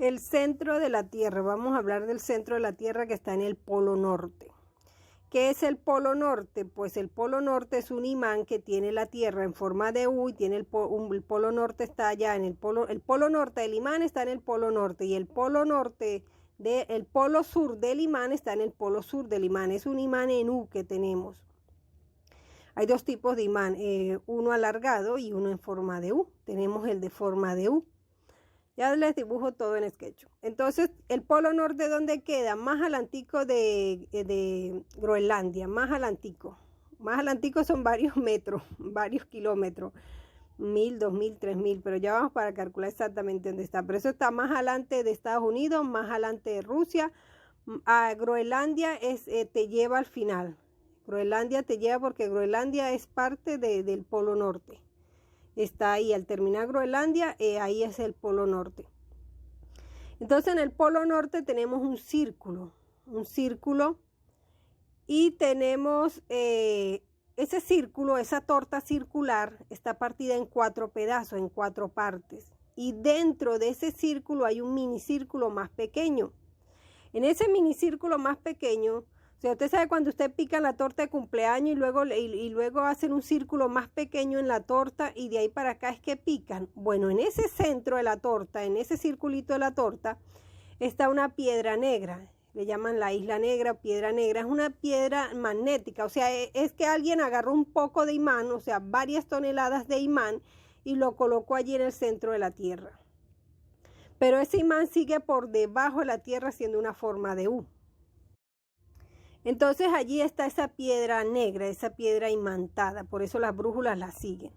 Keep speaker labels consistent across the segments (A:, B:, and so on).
A: El centro de la Tierra. Vamos a hablar del centro de la Tierra que está en el Polo Norte. ¿Qué es el Polo Norte? Pues el Polo Norte es un imán que tiene la Tierra en forma de U y tiene el Polo Norte está allá en el Polo Norte del imán está en el Polo Norte y el Polo Sur del imán está en el Polo Sur del imán. Es un imán en U que tenemos. Hay dos tipos de imán, uno alargado y uno en forma de U. Tenemos el de forma de U. Ya les dibujo todo en Sketch. Entonces, el Polo Norte, ¿dónde queda? Más alantico de Groenlandia, más alantico. Más alantico son varios metros, varios kilómetros. 1000, 2000, 3000, pero ya vamos para calcular exactamente dónde está. Pero eso está más adelante de Estados Unidos, más adelante de Rusia. A Groenlandia te lleva al final. Groenlandia te lleva porque Groenlandia es parte del Polo Norte. Está ahí, al terminar Groenlandia, ahí es el Polo Norte. Entonces en el Polo Norte tenemos un círculo y tenemos ese círculo, esa torta circular está partida en 4 pedazos, en 4 partes. Y dentro de ese círculo hay un minicírculo más pequeño. En ese minicírculo más pequeño, o sea, usted sabe cuando usted pica la torta de cumpleaños y luego hacen un círculo más pequeño en la torta y de ahí para acá es que pican. Bueno, en ese centro de la torta, en ese circulito de la torta, está una piedra negra. Le llaman la isla negra, piedra negra. Es una piedra magnética, o sea, es que alguien agarró un poco de imán, o sea, varias toneladas de imán y lo colocó allí en el centro de la Tierra. Pero ese imán sigue por debajo de la Tierra siendo una forma de U. Entonces allí está esa piedra negra, esa piedra imantada, por eso las brújulas la siguen.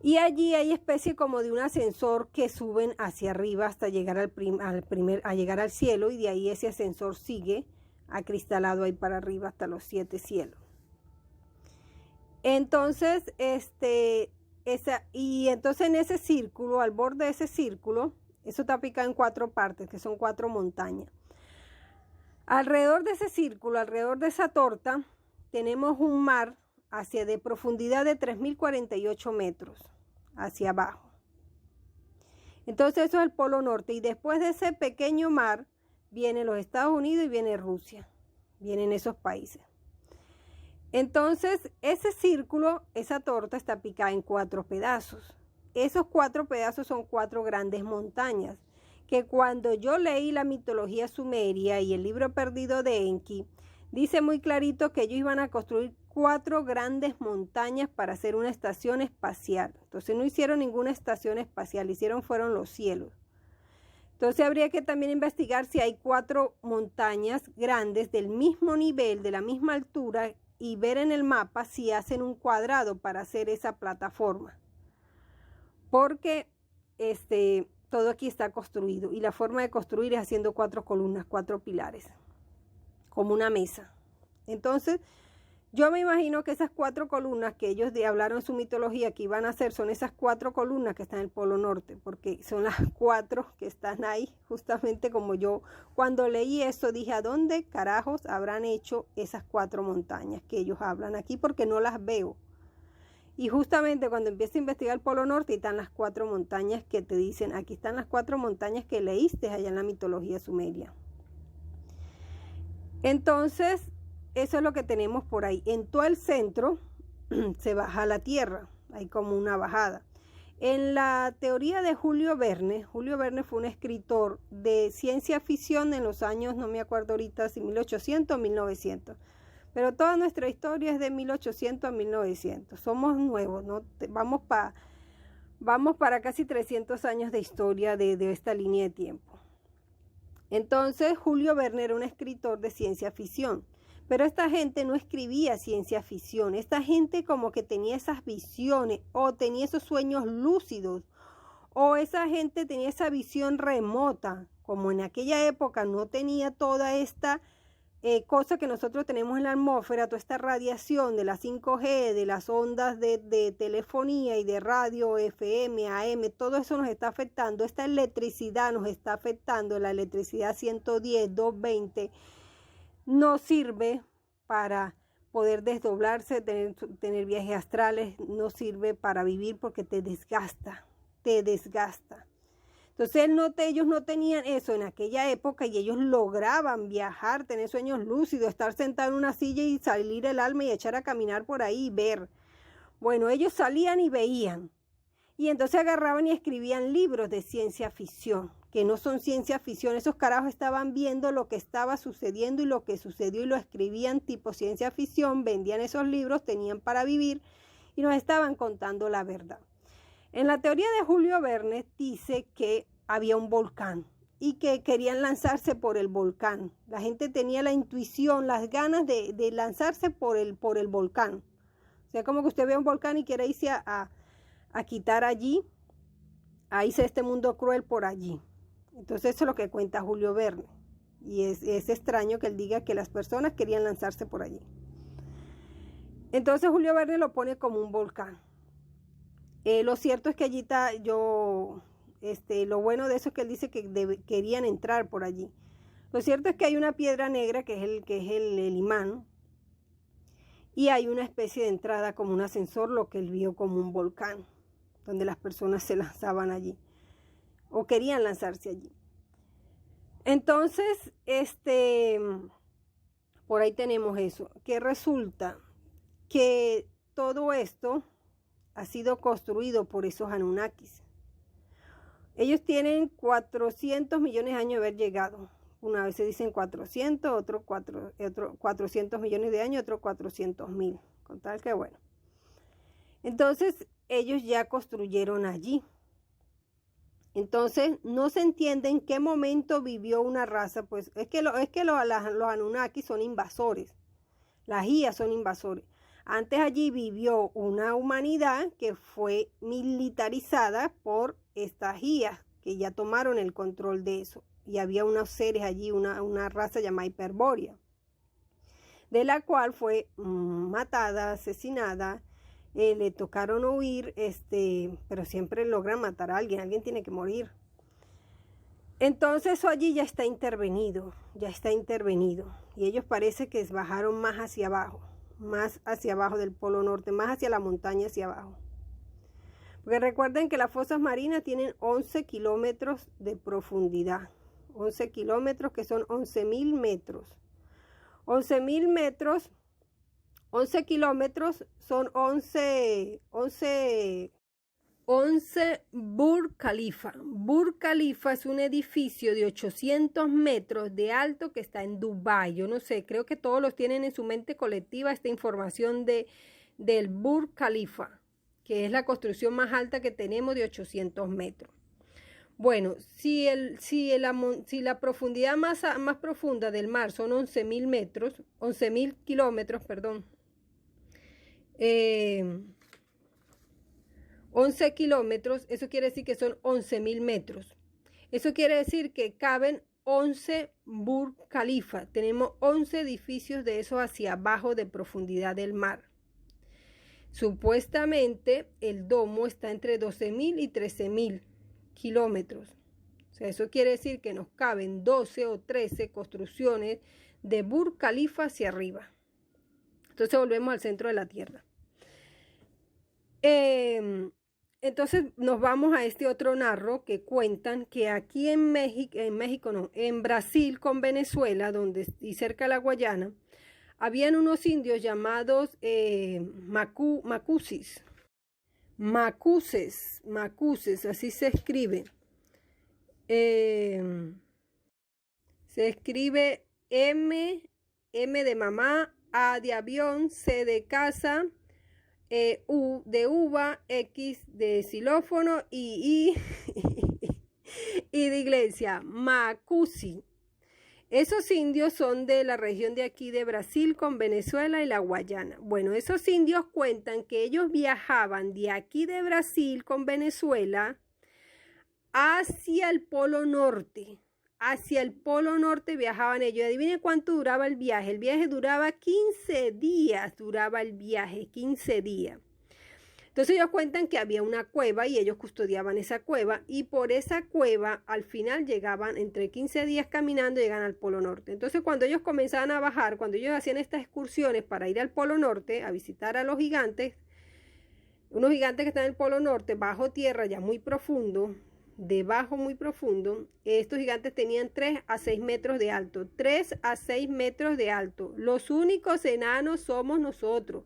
A: Y allí hay especie como de un ascensor que suben hacia arriba hasta llegar llegar al cielo y de ahí ese ascensor sigue acristalado ahí para arriba hasta los 7 cielos. Entonces, entonces en ese círculo, al borde de ese círculo, eso está picado en 4 partes, que son 4 montañas. Alrededor de ese círculo, alrededor de esa torta, tenemos un mar de profundidad de 3048 metros hacia abajo. Entonces eso es el Polo Norte y después de ese pequeño mar vienen los Estados Unidos y viene Rusia, vienen esos países. Entonces ese círculo, esa torta está picada en 4 pedazos. Esos 4 pedazos son 4 grandes montañas. Que cuando yo leí la mitología sumeria y el libro perdido de Enki, dice muy clarito que ellos iban a construir 4 grandes montañas para hacer una estación espacial. Entonces no hicieron ninguna estación espacial, fueron los cielos. Entonces habría que también investigar si hay 4 montañas grandes del mismo nivel, de la misma altura, y ver en el mapa si hacen un cuadrado para hacer esa plataforma. Porque todo aquí está construido y la forma de construir es haciendo 4 columnas, 4 pilares, como una mesa. Entonces, yo me imagino que esas 4 columnas que ellos hablaron en su mitología que iban a hacer son esas 4 columnas que están en el Polo Norte, porque son las 4 que están ahí, justamente como yo cuando leí eso dije, ¿a dónde carajos habrán hecho esas 4 montañas que ellos hablan aquí? Porque no las veo. Y justamente cuando empiezo a investigar el Polo Norte están las 4 montañas que te dicen, aquí están las 4 montañas que leíste allá en la mitología sumeria. Entonces, eso es lo que tenemos por ahí. En todo el centro se baja la Tierra, hay como una bajada. En la teoría de Julio Verne fue un escritor de ciencia ficción en los años, no me acuerdo ahorita si 1800 o 1900. Pero toda nuestra historia es de 1800 a 1900. Somos nuevos, ¿no? Vamos para casi 300 años de historia de esta línea de tiempo. Entonces, Julio Verne era un escritor de ciencia ficción. Pero esta gente no escribía ciencia ficción. Esta gente como que tenía esas visiones o tenía esos sueños lúcidos. O esa gente tenía esa visión remota. Como en aquella época no tenía toda esta cosa que nosotros tenemos en la atmósfera, toda esta radiación de la 5G, de las ondas de telefonía y de radio, FM, AM, todo eso nos está afectando. Esta electricidad nos está afectando, la electricidad 110, 220, no sirve para poder desdoblarse, tener viajes astrales, no sirve para vivir porque te desgasta. Entonces ellos no tenían eso en aquella época y ellos lograban viajar, tener sueños lúcidos, estar sentado en una silla y salir el alma y echar a caminar por ahí y ver. Bueno, ellos salían y veían. Y entonces agarraban y escribían libros de ciencia ficción, que no son ciencia ficción. Esos carajos estaban viendo lo que estaba sucediendo y lo que sucedió y lo escribían tipo ciencia ficción, vendían esos libros, tenían para vivir y nos estaban contando la verdad. En la teoría de Julio Verne dice que había un volcán y que querían lanzarse por el volcán. La gente tenía la intuición, las ganas de lanzarse por el volcán. O sea, como que usted ve un volcán y quiere irse a quitar allí, a irse este mundo cruel por allí. Entonces eso es lo que cuenta Julio Verne. Y es extraño que él diga que las personas querían lanzarse por allí. Entonces Julio Verne lo pone como un volcán. Lo cierto es que allí está, lo bueno de eso es que él dice que querían entrar por allí. Lo cierto es que hay una piedra negra que es el imán, y hay una especie de entrada como un ascensor, lo que él vio como un volcán, donde las personas se lanzaban allí, o querían lanzarse allí. Entonces, por ahí tenemos eso, que resulta que todo esto ha sido construido por esos Anunnakis. Ellos tienen 400 millones de años de haber llegado. Una vez se dicen 400, otro 400 millones de años, otro 400.000. Con tal que bueno. Entonces, ellos ya construyeron allí. Entonces, no se entiende en qué momento vivió una raza. Pues es que los Anunnakis son invasores. Las IAs son invasores. Antes allí vivió una humanidad que fue militarizada por estas IAs, que ya tomaron el control de eso. Y había unos seres allí, una raza llamada Hiperbórea, de la cual fue matada, asesinada, le tocaron huir, pero siempre logran matar a alguien tiene que morir. Entonces eso allí ya está intervenido, y ellos parece que bajaron más hacia abajo del Polo Norte, más hacia la montaña, hacia abajo. Porque recuerden que las fosas marinas tienen 11 kilómetros de profundidad, 11 kilómetros que son 11.000 metros. 11.000 metros, 11 kilómetros son 11 Burj Khalifa. Burj Khalifa es un edificio de 800 metros de alto que está en Dubái. Yo no sé, creo que todos los tienen en su mente colectiva esta información del Burj Khalifa, que es la construcción más alta que tenemos de 800 metros. Bueno, si la profundidad más profunda del mar son 11.000 metros, 11.000 kilómetros, perdón, 11 kilómetros, eso quiere decir que son 11.000 metros. Eso quiere decir que caben 11 Burj Khalifa. Tenemos 11 edificios de esos hacia abajo de profundidad del mar. Supuestamente el domo está entre 12.000 y 13.000 kilómetros. O sea, eso quiere decir que nos caben 12 o 13 construcciones de Burj Khalifa hacia arriba. Entonces volvemos al centro de la Tierra. Entonces nos vamos a este otro narro que cuentan que aquí en Brasil con Venezuela, y cerca de la Guayana, habían unos indios llamados macuses, así se escribe. Se escribe M de mamá, A de avión, C de casa, U de uva, X de xilófono y I de iglesia, Macusi. Esos indios son de la región de aquí de Brasil con Venezuela y la Guayana. Bueno, esos indios cuentan que ellos viajaban de aquí de Brasil con Venezuela hacia el Polo Norte. Hacia el Polo Norte viajaban ellos. Adivinen cuánto duraba el viaje. El viaje duraba 15 días, 15 días. Entonces ellos cuentan que había una cueva y ellos custodiaban esa cueva, y por esa cueva al final llegaban, entre 15 días caminando, llegan al Polo Norte. Entonces cuando ellos comenzaban a bajar, cuando ellos hacían estas excursiones para ir al Polo Norte a visitar a los gigantes, unos gigantes que están en el Polo Norte, bajo tierra, ya muy profundo, debajo muy profundo, estos gigantes tenían 3 a 6 metros de alto. 3 a 6 metros de alto. Los únicos enanos somos nosotros.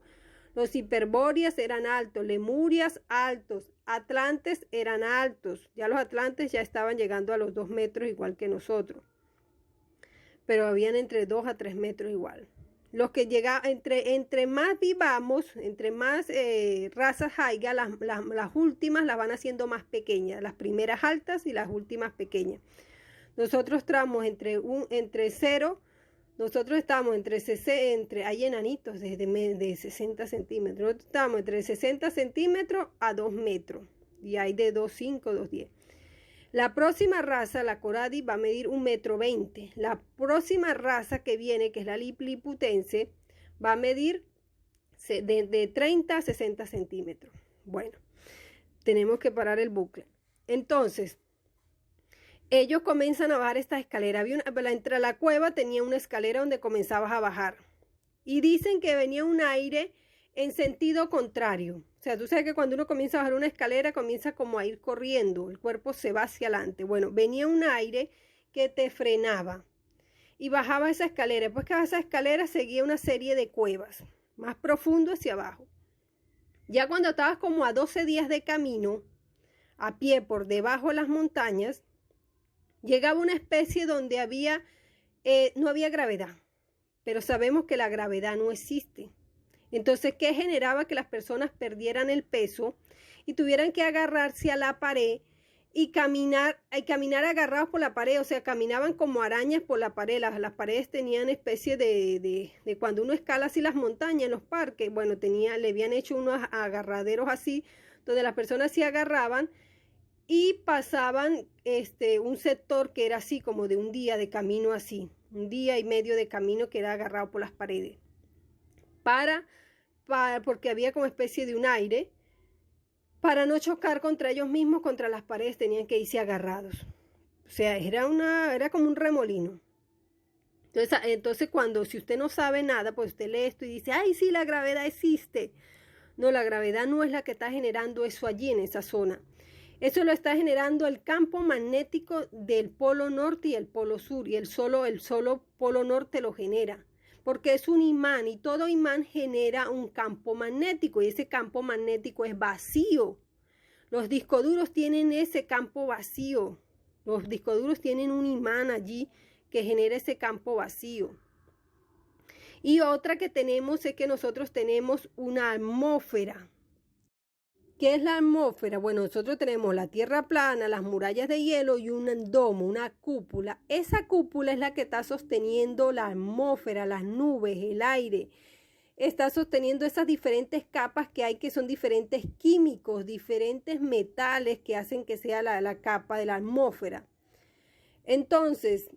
A: Los hiperbóreas eran altos, lemurias altos, atlantes eran altos. Ya los atlantes ya estaban llegando a los 2 metros igual que nosotros. Pero habían entre 2 a 3 metros igual. Los que llegaban, entre más vivamos, entre más razas haya, las últimas las van haciendo más pequeñas. Las primeras altas y las últimas pequeñas. Nosotros estamos entre 0. Nosotros estamos hay enanitos de 60 centímetros. Nosotros estamos entre 60 centímetros a 2 metros. Y hay de 2,5, 2,10. La próxima raza, la Coradi, va a medir 1,20 m. La próxima raza que viene, que es la Liliputense, va a medir de 30 a 60 centímetros. Bueno, tenemos que parar el bucle. Entonces, ellos comienzan a bajar esta escalera. Entre la cueva tenía una escalera donde comenzabas a bajar. Y dicen que venía un aire en sentido contrario. O sea, tú sabes que cuando uno comienza a bajar una escalera, comienza como a ir corriendo. El cuerpo se va hacia adelante. Bueno, venía un aire que te frenaba. Y bajaba esa escalera. Después que bajaba esa escalera, seguía una serie de cuevas. Más profundo hacia abajo. Ya cuando estabas como a 12 días de camino, a pie por debajo de las montañas, llegaba una especie donde no había gravedad, pero sabemos que la gravedad no existe. Entonces, ¿qué generaba? Que las personas perdieran el peso y tuvieran que agarrarse a la pared y caminar agarrados por la pared. O sea, caminaban como arañas por la pared. Las paredes tenían especie de cuando uno escala así las montañas en los parques. Bueno, le habían hecho unos agarraderos así, donde las personas se agarraban y pasaban un sector que era así como de un día de camino así, un día y medio de camino que era agarrado por las paredes, porque había como especie de un aire, para no chocar contra ellos mismos, contra las paredes tenían que irse agarrados. O sea, era como un remolino. Entonces si usted no sabe nada, pues usted lee esto y dice, ay, sí, la gravedad existe. No, la gravedad no es la que está generando eso allí en esa zona. Eso lo está generando el campo magnético del polo norte y el polo sur, y el solo polo norte lo genera, porque es un imán y todo imán genera un campo magnético y ese campo magnético es vacío. Los discos duros tienen ese campo vacío. Los discos duros tienen un imán allí que genera ese campo vacío. Y otra que tenemos es que nosotros tenemos una atmósfera. ¿Qué es la atmósfera? Bueno, nosotros tenemos la tierra plana, las murallas de hielo y un domo, una cúpula. Esa cúpula es la que está sosteniendo la atmósfera, las nubes, el aire. Está sosteniendo esas diferentes capas que hay, que son diferentes químicos, diferentes metales que hacen que sea la capa de la atmósfera. Entonces,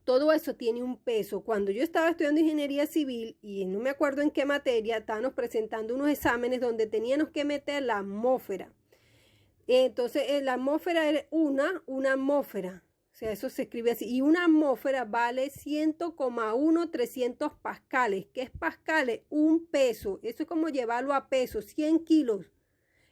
A: todo eso tiene un peso. Cuando yo estaba estudiando ingeniería civil y no me acuerdo en qué materia, estábamos presentando unos exámenes donde teníamos que meter la atmósfera. Entonces, la atmósfera es una atmósfera. O sea, eso se escribe así. Y una atmósfera vale 100,1300 pascales. ¿Qué es pascales? Un peso. Eso es como llevarlo a peso, 100 kilos.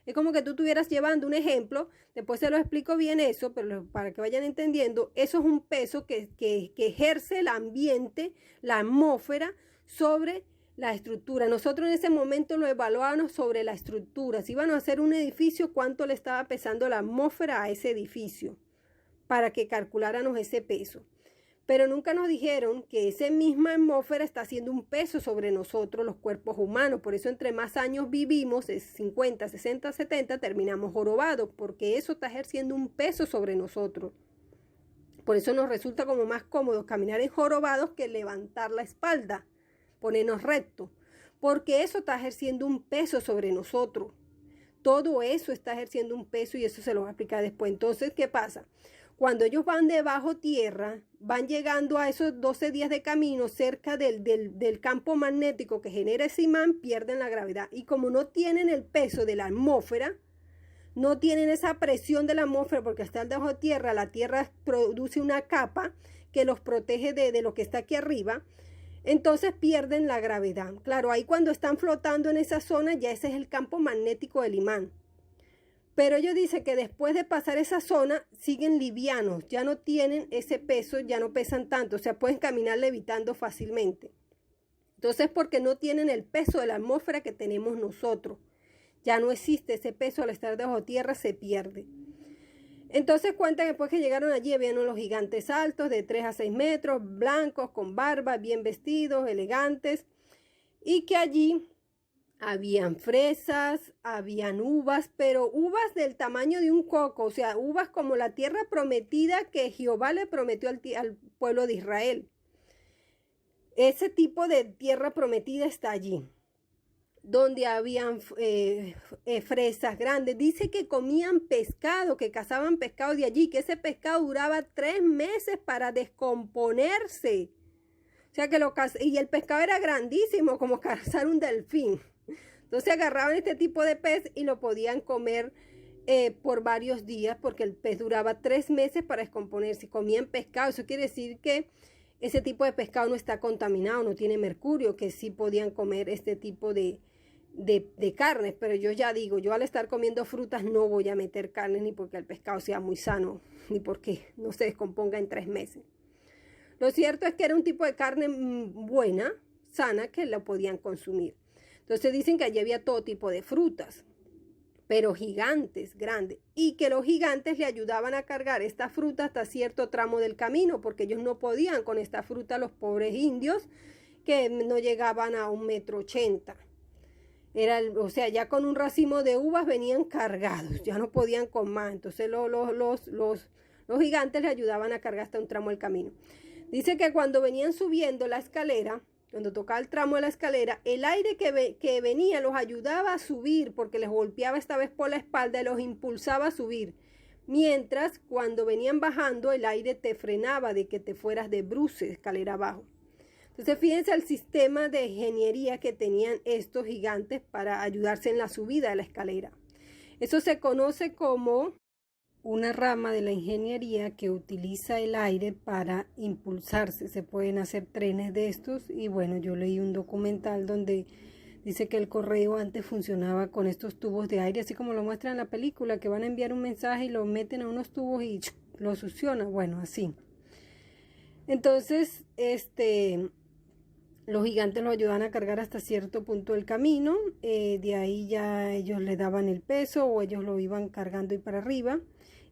A: Es como que tú estuvieras llevando un ejemplo, después se lo explico bien eso, pero para que vayan entendiendo, eso es un peso que ejerce el ambiente, la atmósfera, sobre la estructura. Nosotros en ese momento lo evaluábamos sobre la estructura. Si íbamos a hacer un edificio, cuánto le estaba pesando la atmósfera a ese edificio, para que calculáramos ese peso. Pero nunca nos dijeron que esa misma atmósfera está haciendo un peso sobre nosotros, los cuerpos humanos. Por eso entre más años vivimos, 50, 60, 70, terminamos jorobados, porque eso está ejerciendo un peso sobre nosotros. Por eso nos resulta como más cómodo caminar en jorobados que levantar la espalda, ponernos rectos, porque eso está ejerciendo un peso sobre nosotros. Todo eso está ejerciendo un peso y eso se lo voy a explicar después. Entonces, ¿qué pasa? Cuando ellos van debajo tierra, van llegando a esos 12 días de camino cerca del campo magnético que genera ese imán, pierden la gravedad. Y como no tienen el peso de la atmósfera, no tienen esa presión de la atmósfera porque están debajo de tierra, la tierra produce una capa que los protege de lo que está aquí arriba, entonces pierden la gravedad. Claro, ahí cuando están flotando en esa zona, ya ese es el campo magnético del imán. Pero ellos dicen que después de pasar esa zona siguen livianos, ya no tienen ese peso, ya no pesan tanto, o sea, pueden caminar levitando fácilmente. Entonces, porque no tienen el peso de la atmósfera que tenemos nosotros. Ya no existe ese peso, al estar debajo tierra se pierde. Entonces cuentan que después que llegaron allí habían unos gigantes altos de 3 a 6 metros, blancos, con barba, bien vestidos, elegantes, y que allí habían fresas, habían uvas, pero uvas del tamaño de un coco, o sea, uvas como la tierra prometida que Jehová le prometió al pueblo de Israel. Ese tipo de tierra prometida está allí, donde habían fresas grandes. Dice que comían pescado, que cazaban pescado de allí, que ese pescado duraba 3 meses para descomponerse. O sea que y el pescado era grandísimo, como cazar un delfín. Entonces agarraban este tipo de pez y lo podían comer por varios días, porque el pez duraba 3 meses para descomponerse. Comían pescado, eso quiere decir que ese tipo de pescado no está contaminado, no tiene mercurio, que sí podían comer este tipo de carnes. Pero yo ya digo, yo al estar comiendo frutas no voy a meter carne, ni porque el pescado sea muy sano, ni porque no se descomponga en 3 meses. Lo cierto es que era un tipo de carne buena, sana, que lo podían consumir. Entonces dicen que allí había todo tipo de frutas, pero gigantes, grandes, y que los gigantes le ayudaban a cargar esta fruta hasta cierto tramo del camino, porque ellos no podían con esta fruta, los pobres indios, que no llegaban a 1,80 m. O sea, ya con un racimo de uvas venían cargados, ya no podían con más. Entonces los gigantes le ayudaban a cargar hasta un tramo del camino. Dice que cuando venían subiendo la escalera, cuando tocaba el tramo de la escalera, el aire que venía los ayudaba a subir, porque les golpeaba esta vez por la espalda y los impulsaba a subir. Mientras, cuando venían bajando, el aire te frenaba de que te fueras de bruces escalera abajo. Entonces, fíjense el sistema de ingeniería que tenían estos gigantes para ayudarse en la subida de la escalera. Eso se conoce como una rama de la ingeniería que utiliza el aire para impulsarse. Se pueden hacer trenes de estos, y bueno, yo leí un documental donde dice que el correo antes funcionaba con estos tubos de aire, así como lo muestran en la película, que van a enviar un mensaje y lo meten a unos tubos y lo succiona. Bueno, así. Entonces, los gigantes lo ayudaban a cargar hasta cierto punto del camino. De ahí ya ellos le daban el peso, o ellos lo iban cargando y para arriba.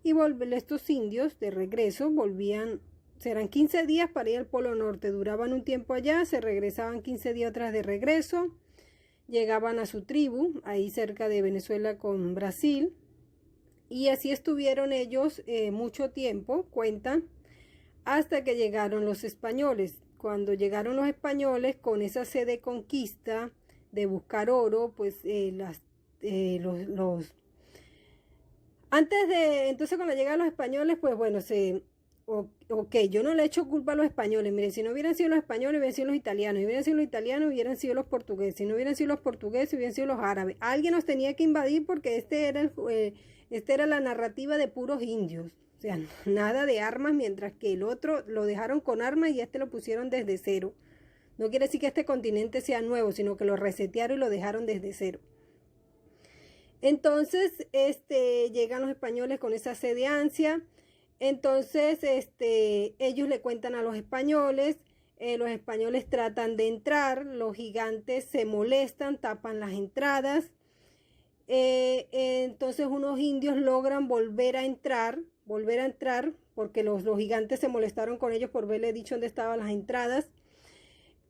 A: Y estos indios de regreso volvían, serán 15 días para ir al Polo Norte, duraban un tiempo allá, se regresaban 15 días atrás de regreso, llegaban a su tribu, ahí cerca de Venezuela con Brasil, y así estuvieron ellos mucho tiempo, cuentan, hasta que llegaron los españoles. Cuando llegaron los españoles con esa sed de conquista, de buscar oro, pues entonces cuando llegan los españoles, pues bueno, yo no le echo culpa a los españoles. Miren, si no hubieran sido los españoles, hubieran sido los italianos. Si hubieran sido los italianos, hubieran sido los portugueses. Si no hubieran sido los portugueses, hubieran sido los árabes. Alguien nos tenía que invadir, porque esta era la narrativa de puros indios. O sea, nada de armas, mientras que el otro lo dejaron con armas y lo pusieron desde cero. No quiere decir que este continente sea nuevo, sino que lo resetearon y lo dejaron desde cero. Entonces, llegan los españoles con esa sed de ansia. Entonces, ellos le cuentan a los españoles tratan de entrar, los gigantes se molestan, tapan las entradas. Entonces unos indios logran volver a entrar, porque los gigantes se molestaron con ellos por haberle dicho dónde estaban las entradas.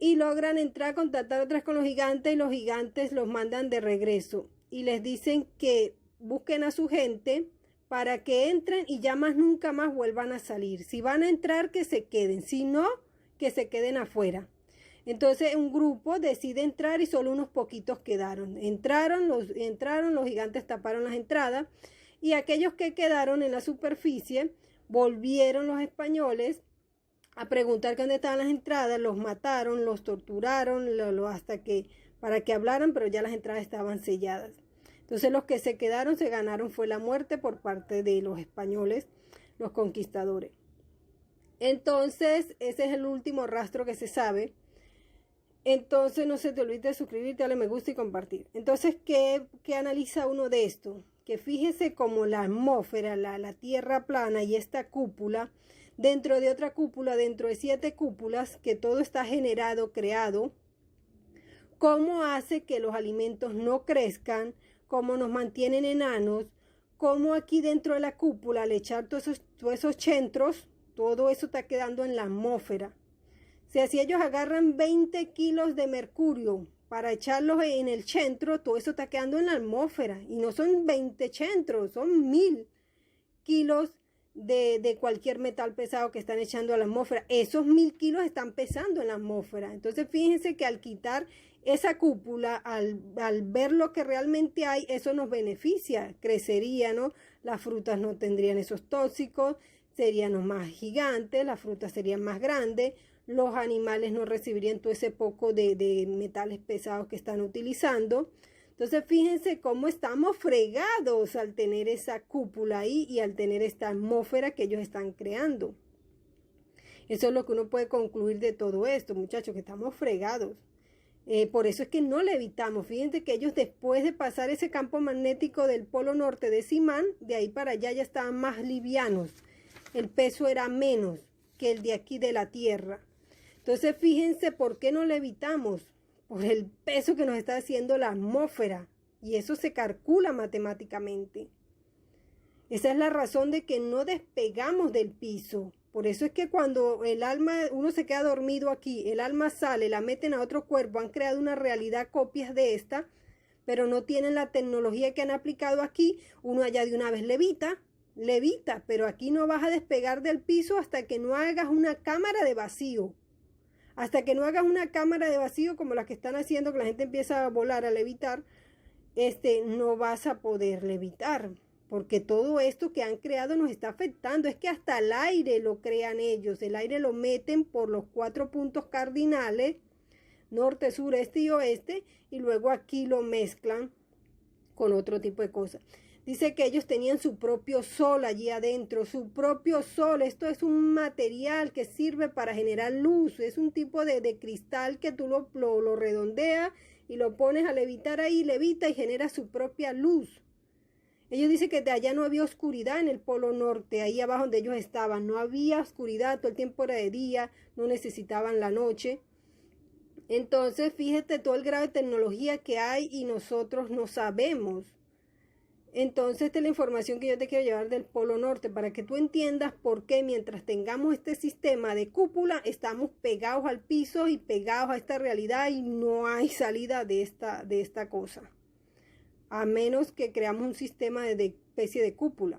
A: Y logran entrar, contactar otra vez con los gigantes, y los gigantes los mandan de regreso. Y les dicen que busquen a su gente para que entren y ya más nunca más vuelvan a salir. Si van a entrar, que se queden. Si no, que se queden afuera. Entonces un grupo decide entrar y solo unos poquitos quedaron. Entraron, los gigantes taparon las entradas, y aquellos que quedaron en la superficie, volvieron los españoles a preguntar dónde estaban las entradas, los mataron, los torturaron, para que hablaran, pero ya las entradas estaban selladas. Entonces los que se quedaron se ganaron fue la muerte por parte de los españoles, los conquistadores. Entonces ese es el último rastro que se sabe. Entonces no se te olvide de suscribirte, darle me gusta y compartir. Entonces, ¿qué analiza uno de esto? que fíjese como la atmósfera, la tierra plana y esta cúpula, dentro de otra cúpula, dentro de 7 cúpulas, que todo está generado, creado, cómo hace que los alimentos no crezcan, cómo nos mantienen enanos, cómo aquí dentro de la cúpula, al echar todos esos chentros, todo eso está quedando en la atmósfera. O sea, si ellos agarran 20 kilos de mercurio para echarlos en el centro, todo eso está quedando en la atmósfera. Y no son 20 centros, son 1000 kilos de cualquier metal pesado que están echando a la atmósfera. Esos 1000 kilos están pesando en la atmósfera. Entonces fíjense que al quitar esa cúpula, al ver lo que realmente hay, eso nos beneficia, crecería, ¿no? Las frutas no tendrían esos tóxicos, serían más gigantes, las frutas serían más grandes, los animales no recibirían todo ese poco de metales pesados que están utilizando. Entonces fíjense cómo estamos fregados al tener esa cúpula ahí y al tener esta atmósfera que ellos están creando. Eso es lo que uno puede concluir de todo esto, muchachos, que estamos fregados. Por eso es que no levitamos. Fíjense que ellos, después de pasar ese campo magnético del polo norte de Simán, de ahí para allá ya estaban más livianos. El peso era menos que el de aquí de la Tierra. Entonces fíjense por qué no levitamos. Por el peso que nos está haciendo la atmósfera. Y eso se calcula matemáticamente. Esa es la razón de que no despegamos del piso. Por eso es que cuando el alma, uno se queda dormido aquí, el alma sale, la meten a otro cuerpo, han creado una realidad copias de esta, pero no tienen la tecnología que han aplicado aquí. Uno allá de una vez levita, pero aquí no vas a despegar del piso hasta que no hagas una cámara de vacío. Hasta que no hagas una cámara de vacío como las que están haciendo, que la gente empieza a volar, a levitar, no vas a poder levitar. Porque todo esto que han creado nos está afectando. Es que hasta el aire lo crean ellos. El aire lo meten por los 4 puntos cardinales, norte, sur, este y oeste, y luego aquí lo mezclan con otro tipo de cosas. Dice que ellos tenían su propio sol allí adentro, su propio sol. Esto es un material que sirve para generar luz. Es un tipo de cristal que tú lo redondeas y lo pones a levitar ahí, levita y genera su propia luz. Ellos dicen que de allá no había oscuridad en el polo norte, ahí abajo donde ellos estaban. No había oscuridad, todo el tiempo era de día, no necesitaban la noche. Entonces, fíjate todo el grado de tecnología que hay y nosotros no sabemos. Entonces, esta es la información que yo te quiero llevar del Polo Norte para que tú entiendas por qué mientras tengamos este sistema de cúpula estamos pegados al piso y pegados a esta realidad y no hay salida de esta cosa. A menos que creamos un sistema de especie de cúpula.